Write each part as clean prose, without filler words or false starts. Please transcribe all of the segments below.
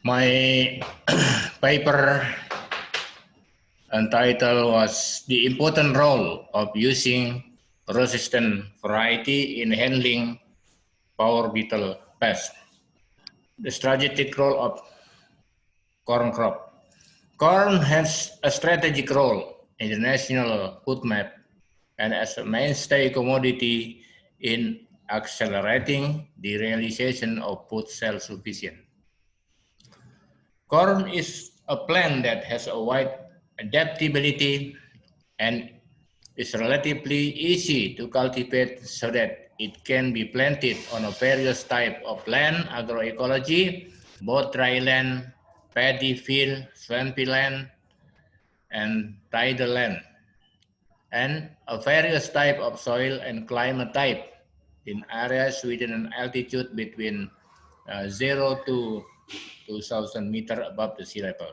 My paper entitled was The Important Role of Using Resistant Variety in Handling Power Beetle Pest. The strategic role of corn crop. Corn has a strategic role in the national food map and as a mainstay commodity in accelerating the realization of food self-sufficiency. Corn is a plant that has a wide adaptability and is relatively easy to cultivate so that it can be planted on a various type of land agroecology, both dry land, paddy field, swampy land, and tidal land, and a various type of soil and climate type in areas within an altitude between 0 to 2,000 meters above the sea level.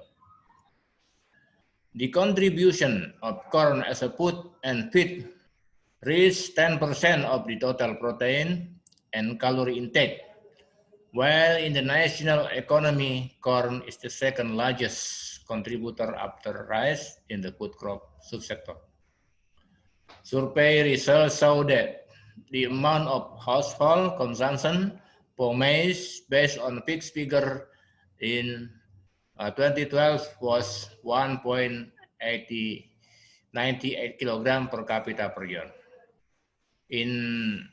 The contribution of corn as a food and feed reached 10% of the total protein and calorie intake, while in the national economy, corn is the second largest contributor after rice in the food crop subsector. Survey results show that the amount of household consumption for maize based on fixed figure in 2012 was 1.98 kilogram per capita per year. In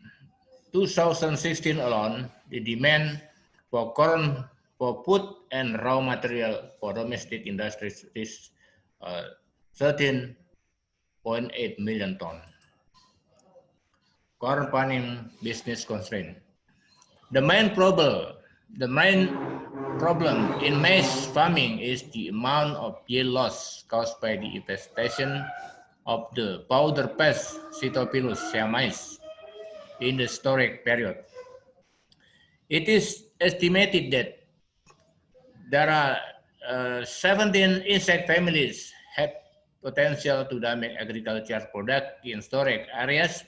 2016 alone, the demand for corn for food and raw material for domestic industries is 13.8 million tons. Corn farming business constraint. The main problem in maize farming is the amount of yield loss caused by the infestation of the powder pest Cytopilus siamais in the storage period. It is estimated that there are 17 insect families have potential to damage agricultural product in storage areas.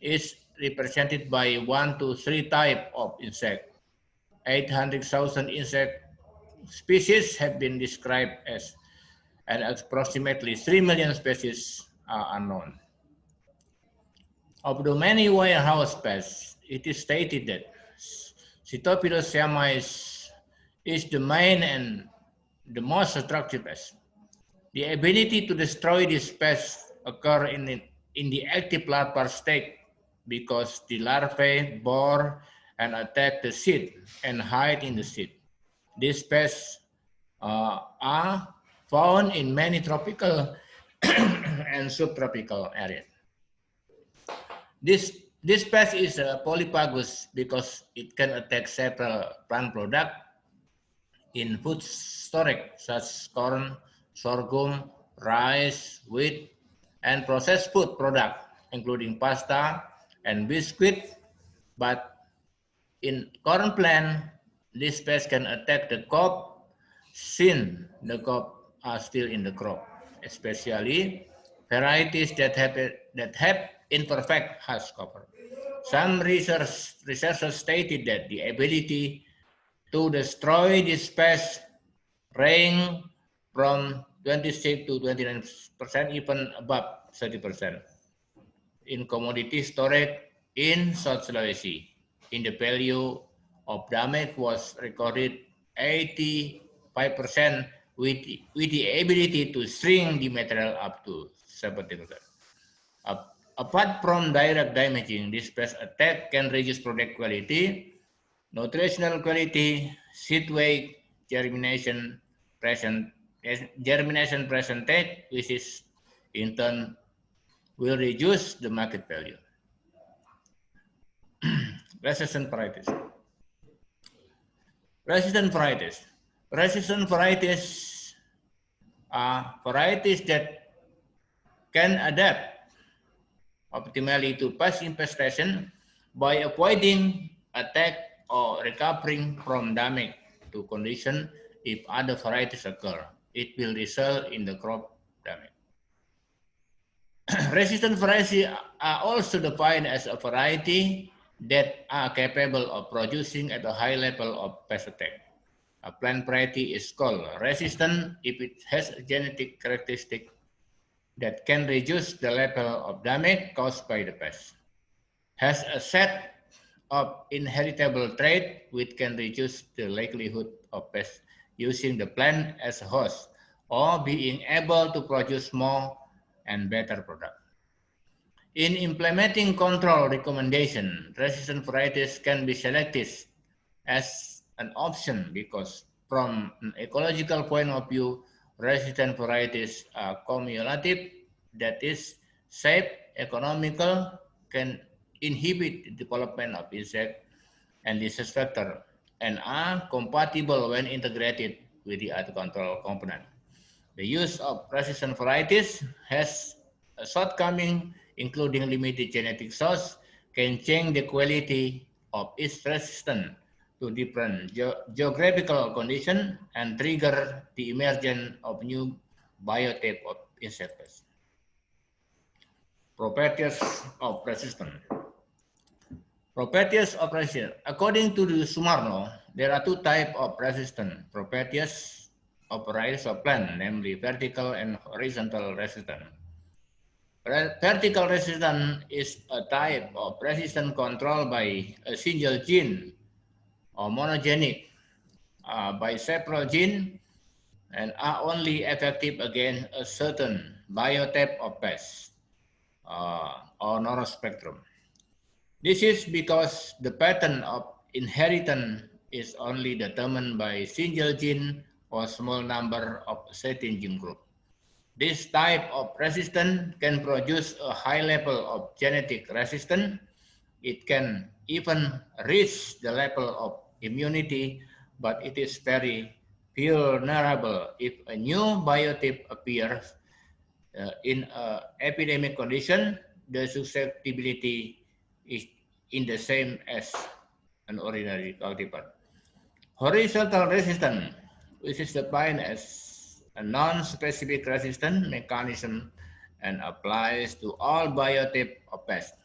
Is represented by 1 to 3 type of insect. 800,000 insect species have been described as, and approximately 3 million species are unknown. Of the many warehouse pests, it is stated that Cytopilus siamais is the main and the most attractive pest. The ability to destroy this pest occur in the active larval state because the larvae bore and attack the seed and hide in the seed. These pests are found in many tropical and subtropical areas. This pest is polypagous because it can attack several plant products in food storage such as corn, sorghum, rice, wheat, and processed food products including pasta and biscuit. But in corn plant, this pest can attack the cob since the cob are still in the crop, especially varieties that have imperfect husk cover. Some researchers stated that the ability to destroy this pest range from 26 to 29%, even above 30%. In commodity storage in South Sulawesi, in the value of damage was recorded 85% with the ability to shrink the material up to 70%. Apart from direct damaging, this pest attack can reduce product quality, nutritional quality, seed weight, germination percentage, which is in turn will reduce the market value. Resistant varieties. Resistant varieties. Resistant varieties are varieties that can adapt optimally to pest infestation by avoiding attack or recovering from damage to condition. If other varieties occur, it will result in the crop damage. Resistant varieties are also defined as a variety that are capable of producing at a high level of pest attack. A plant variety is called resistant if it has a genetic characteristic that can reduce the level of damage caused by the pest. Has a set of inheritable traits which can reduce the likelihood of pests using the plant as a host or being able to produce more and better product. In implementing control recommendation, resistant varieties can be selected as an option because from an ecological point of view, resistant varieties are cumulative, that is, safe, economical, can inhibit the development of insect and disease factor, and are compatible when integrated with the other control component. The use of resistant varieties has a shortcoming, including limited genetic source, can change the quality of its resistance to different geographical conditions and trigger the emergence of new biotype of insects. Properties of resistance. Properties of resistance. According to the Sumarno, there are two types of resistance properties of varieties of plant, namely vertical and horizontal resistance. Vertical resistance is a type of resistance controlled by a single gene or monogenic by several genes and are only effective against a certain biotype of pest or neurospectrum. This is because the pattern of inheritance is only determined by single gene or small number of certain gene group. This type of resistance can produce a high level of genetic resistance. It can even reach the level of immunity, but it is very vulnerable if a new biotype appears in an epidemic condition. The susceptibility is in the same as an ordinary cultivar. Horizontal resistance, which is defined as a non-specific resistance mechanism and applies to all biotype of pests.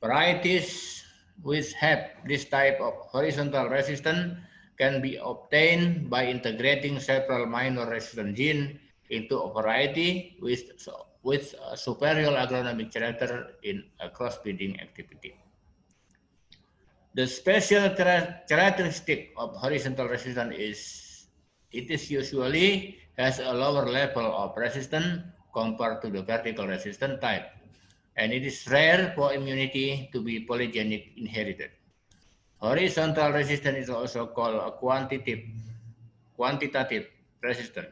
Varieties which have this type of horizontal resistance can be obtained by integrating several minor resistant genes into a variety with a superior agronomic character in a crossbreeding activity. The special characteristic of horizontal resistance is it is usually has a lower level of resistance compared to the vertical resistant type, and it is rare for immunity to be polygenic inherited. Horizontal resistance is also called a quantitative resistance,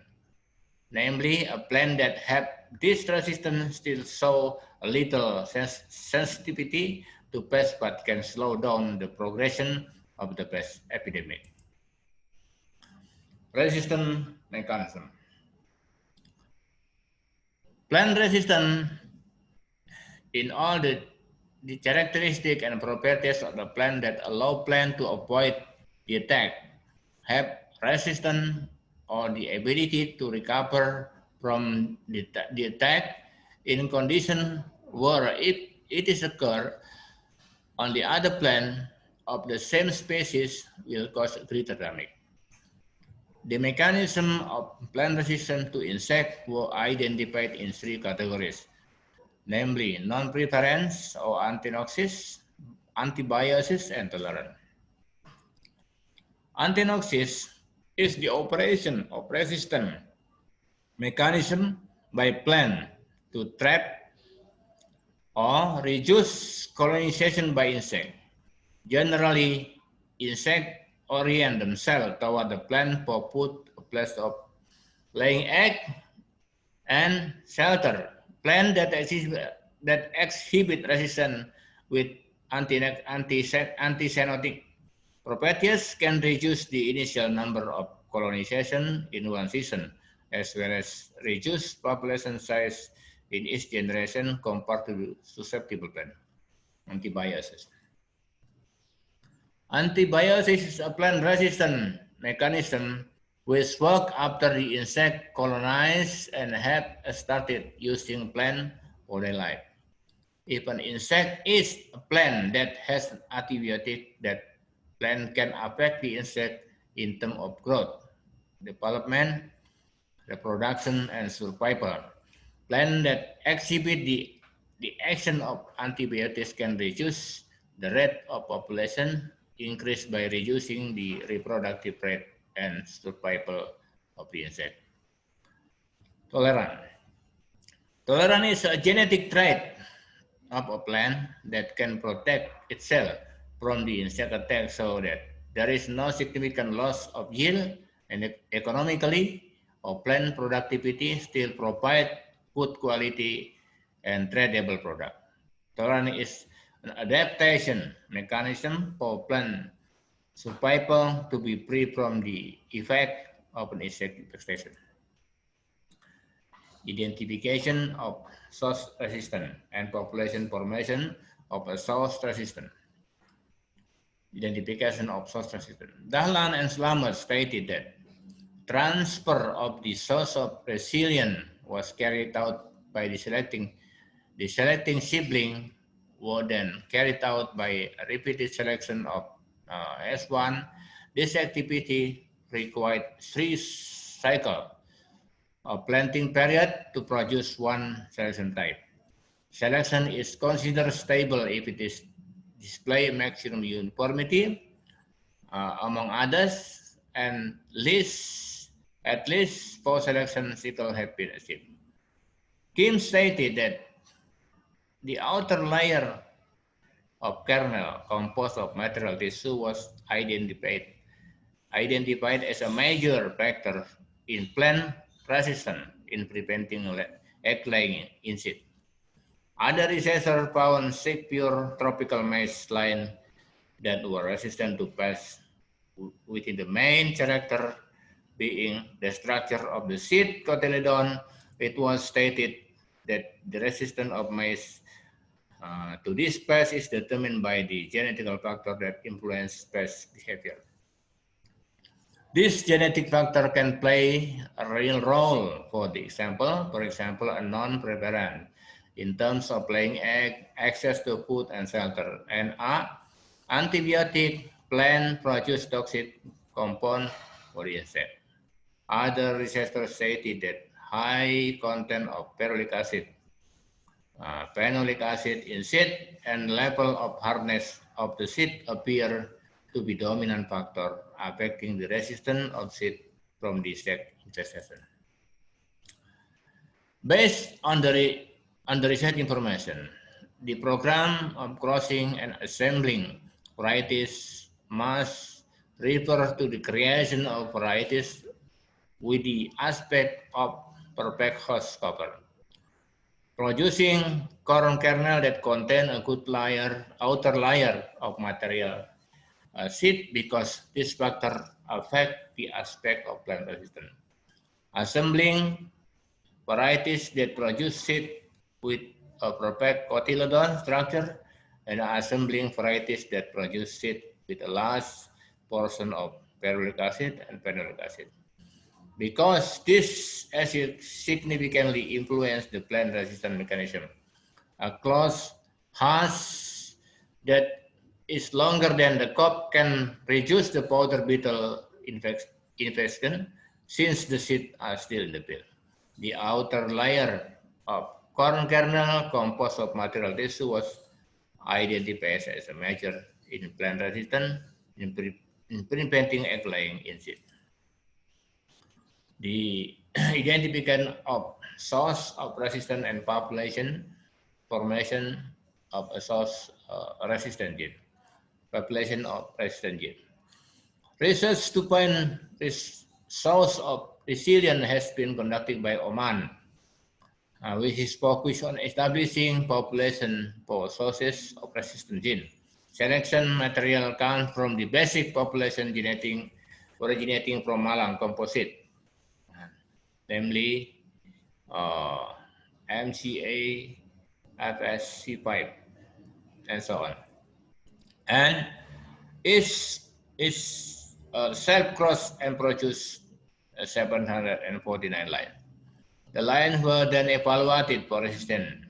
namely a plant that have this resistance still show a little sensitivity to pests but can slow down the progression of the pest epidemic. Resistance mechanism. Plant resistance in all the characteristics and properties of the plant that allow plant to avoid the attack, have resistance or the ability to recover from the attack in condition where if it is occur on the other plant of the same species will cause greater damage. The mechanism of plant resistance to insect were identified in three categories, namely non-preference or antinoxis, antibiosis, and tolerance. Antinoxis is the operation of resistant mechanism by plant to trap or reduce colonization by insect. Generally, insects orient themselves toward the plant for food, a place of laying egg, and shelter. Plants that exhibit resistance with antisenotic properties can reduce the initial number of colonization in one season, as well as reduce population size in each generation compared to susceptible plant. Antibiosis. Antibiosis is a plant-resistant mechanism which works after the insect colonized and have started using plant for their life. If an insect is a plant that has an antibiotic, that plant can affect the insect in terms of growth, development, reproduction, and survival. Plants that exhibit the action of antibiotics can reduce the rate of population increase by reducing the reproductive rate and survival of the insect. Tolerance. Tolerance is a genetic trait of a plant that can protect itself from the insect attack so that there is no significant loss of yield and economically or plant productivity still provide good quality and tradable product. Tolerance is an adaptation mechanism for plant survival to be free from the effect of an insect infestation. Identification of source resistant and population formation of a source resistant. Identification of source resistant. Dahlan and Slamet stated that transfer of the source of resilience was carried out by the selecting sibling was then carried out by a repeated selection of S1. This activity required 3 cycles of planting period to produce one selection type. Selection is considered stable if it is display maximum uniformity among others, and at least 4 selection cycles have been achieved. Kim stated that the outer layer of kernel composed of material tissue was identified as a major factor in plant resistance in preventing egg laying in seed. Other researchers found 6 pure tropical maize lines that were resistant to pests, within the main character being the structure of the seed cotyledon. It was stated that the resistance of maize to this pest is determined by the genetical factor that influence pest behavior. This genetic factor can play a real role for example, a non-prevalent in terms of laying egg, access to food and shelter, and antibiotic plant produce toxic compound for the insect. Other researchers stated that high content of ferulic acid, phenolic acid in seed, and level of hardness of the seed appear to be dominant factor affecting the resistance of seed from the insect infestation. Based on the research information, the program of crossing and assembling varieties must refer to the creation of varieties with the aspect of perfect host cover. Producing corn kernel that contain a good outer layer of material seed because this factor affect the aspect of plant resistance. Assembling varieties that produce seed with a perfect cotyledon structure and assembling varieties that produce seed with a large portion of ferulic acid and phenolic acid. Because this acid significantly influence the plant resistance mechanism. A closed husk that is longer than the cob can reduce the powder beetle infection since the seeds are still in the field. The outer layer of corn kernel composed of material tissue was identified as a major in plant resistance in preventing egg laying in seed. The identification of source of resistance and population formation of a source resistant gene. Population of resistant gene. Research to find this source of resilience has been conducted by Oman, which is focused on establishing population for sources of resistant gene. Selection material comes from the basic population genetic originating from Malang composite, namely MCA, FSC5, and so on. And is self-crossed and produced 749 lines. The lines were then evaluated for resistance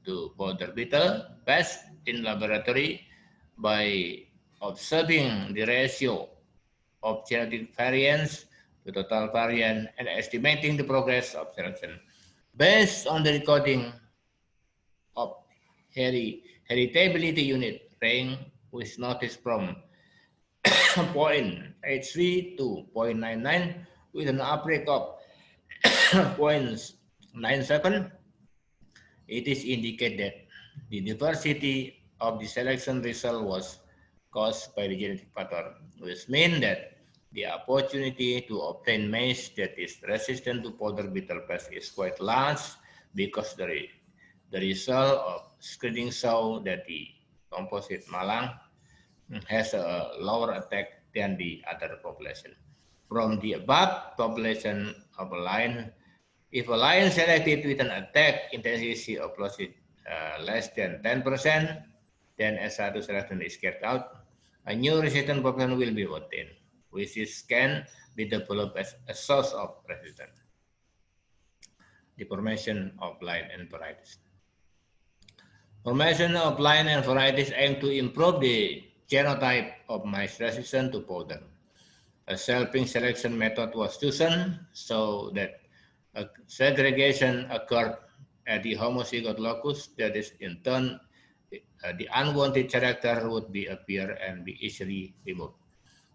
to powder beetle pest in laboratory by observing the ratio of genetic variants, the total variant, and estimating the progress of selection. Based on the recording of heritability unit range, which noticed from 0.83 to 0.99 with an uprate of 0.97, it is indicated that the diversity of the selection result was caused by the genetic factor, which means that the opportunity to obtain maize that is resistant to powder beetle pest is quite large because the result of screening show that the composite Malang has a lower attack than the other population. From the above population of a lion, if a lion selected with an attack intensity of less than 10%, then S1 selection is carried out. A new resistant population will be obtained, which can be developed as a source of resistance. The formation of line and varieties. Formation of line and varieties aim to improve the genotype of maize resistant to powder. A self-pink selection method was chosen so that a segregation occurred at the homozygote locus, that is, in turn, the unwanted character would be appear and be easily removed.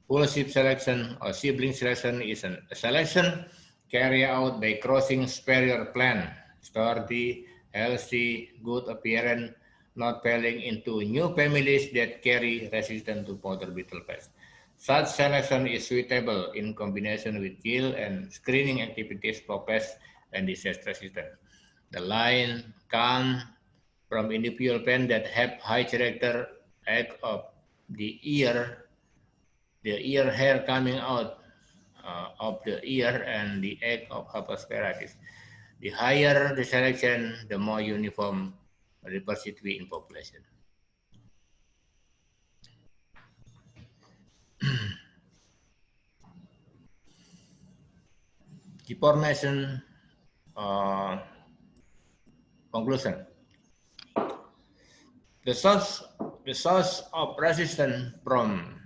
Full ship selection or sibling selection is a selection carried out by crossing superior plant, sturdy, healthy, good appearance, not falling into new families that carry resistance to powder beetle pest. Such selection is suitable in combination with yield and screening activities for pest and disease resistance. The line come from individual plants that have high character egg of the ear hair coming out of the ear and the egg of Haplosphaeritis. The higher the selection, the more uniform diversity in population. The formation conclusion. The source of resistance from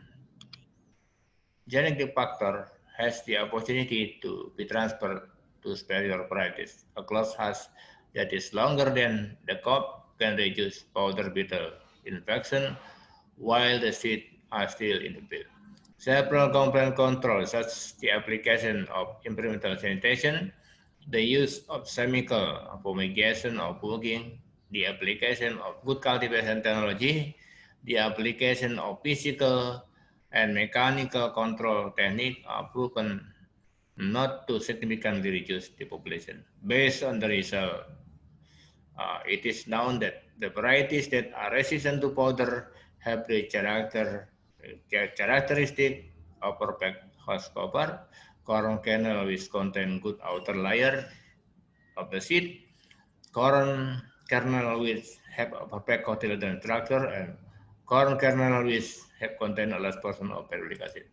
genetic factor has the opportunity to be transferred to superior varieties. A closed husk that is longer than the cob can reduce powder beetle infection while the seeds are still in the field. Several component controls, such as the application of environmental sanitation, the use of chemical fumigation or bugging, the application of good cultivation technology, the application of physical and mechanical control technique are proven not to significantly reduce the population. Based on the result, it is known that the varieties that are resistant to powder have the characteristic of perfect host cover, corn kernel which contain good outer layer of the seed, corn kernel which have a perfect cotyledon structure, and corn kernel which have contained a large portion of ferulic acid.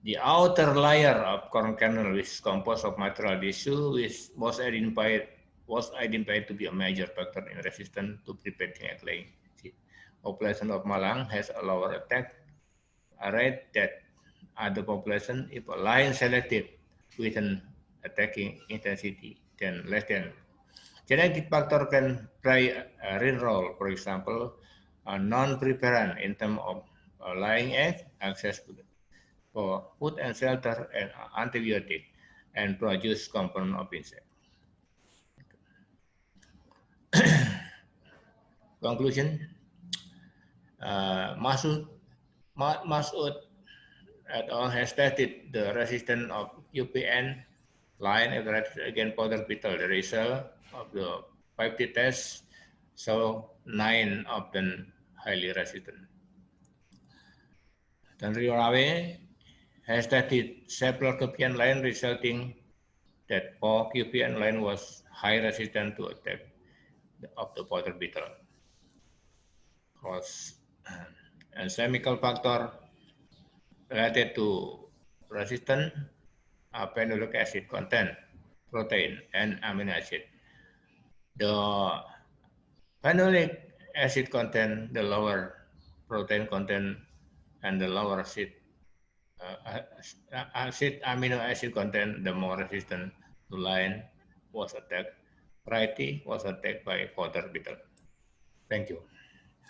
The outer layer of corn kernel which is composed of material tissue which was identified to be a major factor in resistance to preparing egg laying. Population of Malang has a lower attack rate than other population if a line selected with an attacking intensity than less than. Genetic factor can play a real role. For example, a non-preparant in terms of laying egg, access to for food and shelter, and antibiotic, and produce component of insect. Conclusion: Masud et al. Has tested the resistance of UPN line against powder beetle. The result of the 50 tests show 9 of them highly resistant. Then Rio Rawe has tested several QPN line, resulting that 4 QPN line was high resistant to attack of the powder beetle. Cause and chemical factor related to resistant phenolic acid content, protein, and amino acid. The phenolic acid content, the lower protein content, and the lower acid amino acid content, the more resistant to line was attacked. Variety was attacked by fodder beetle. Thank you.